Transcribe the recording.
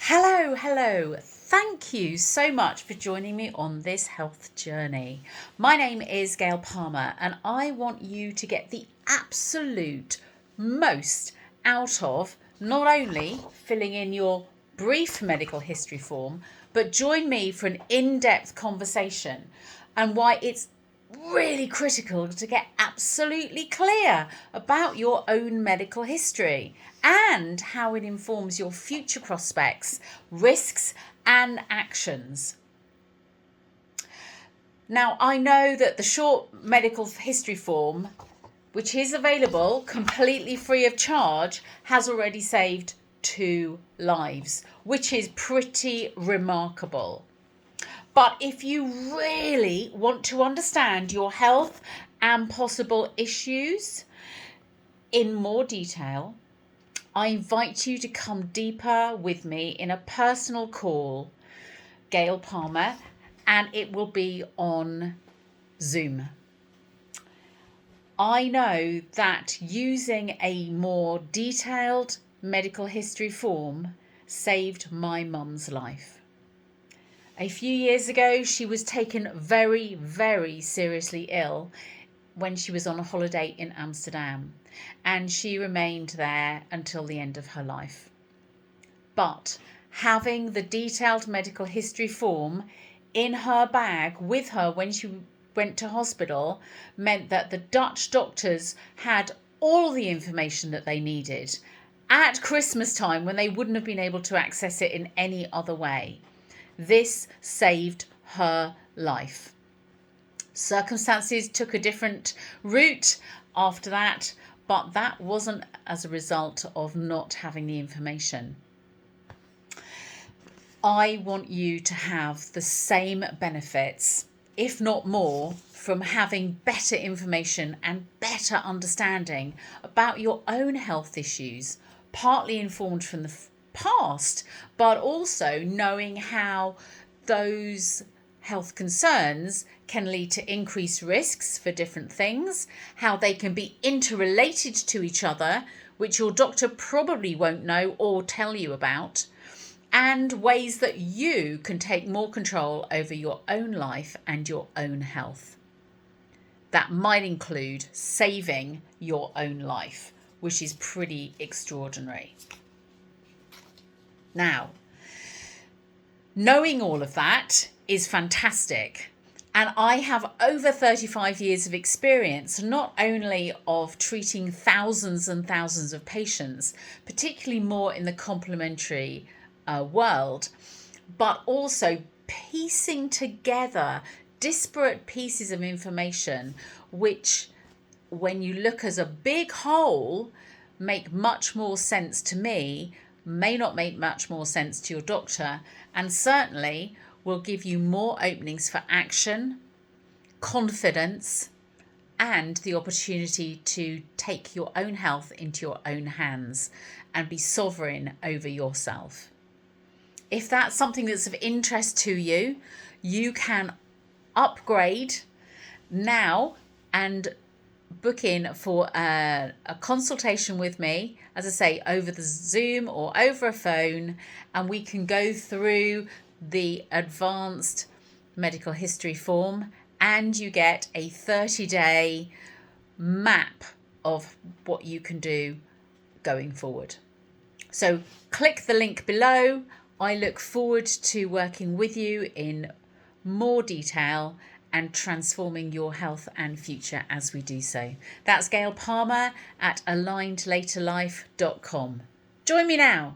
Hello. Thank you so much for joining me on this health journey. My name is Gail Palmer, and I want you to get the absolute most out of not only filling in your brief medical history form, but join me for an in-depth conversation and why it's really critical to get absolutely clear about your own medical history and how it informs your future prospects, risks, and actions. Now, I know that the short medical history form, which is available completely free of charge, has already saved 2 lives, which is pretty remarkable. But if you really want to understand your health and possible issues in more detail, I invite you to come deeper with me in a personal call, Gail Palmer, and it will be on Zoom. I know that using a more detailed medical history form saved my mum's life. A few years ago, she was taken very, very seriously ill when she was on a holiday in Amsterdam, and she remained there until the end of her life. But having the detailed medical history form in her bag with her when she went to hospital meant that the Dutch doctors had all the information that they needed at Christmas time when they wouldn't have been able to access it in any other way. This saved her life. Circumstances took a different route after that, but that wasn't as a result of not having the information. I want you to have the same benefits, if not more, from having better information and better understanding about your own health issues, partly informed from the past, but also knowing how those health concerns can lead to increased risks for different things, how they can be interrelated to each other, which your doctor probably won't know or tell you about, and ways that you can take more control over your own life and your own health. That might include saving your own life, which is pretty extraordinary. Now, knowing all of that is fantastic. And I have over 35 years of experience, not only of treating thousands and thousands of patients, particularly more in the complementary world, but also piecing together disparate pieces of information, which, when you look as a big whole, make much more sense to me, may not make much more sense to your doctor, and certainly will give you more openings for action, confidence, and the opportunity to take your own health into your own hands and be sovereign over yourself. If that's something that's of interest to you, you can upgrade now and book in for a consultation with me, as I say, over the Zoom or over a phone, and we can go through the advanced medical history form, and you get a 30-day map of what you can do going forward. So click the link below. I look forward to working with you in more detail and transforming your health and future as we do so. That's Gail Palmer at alignedlaterlife.com. Join me now.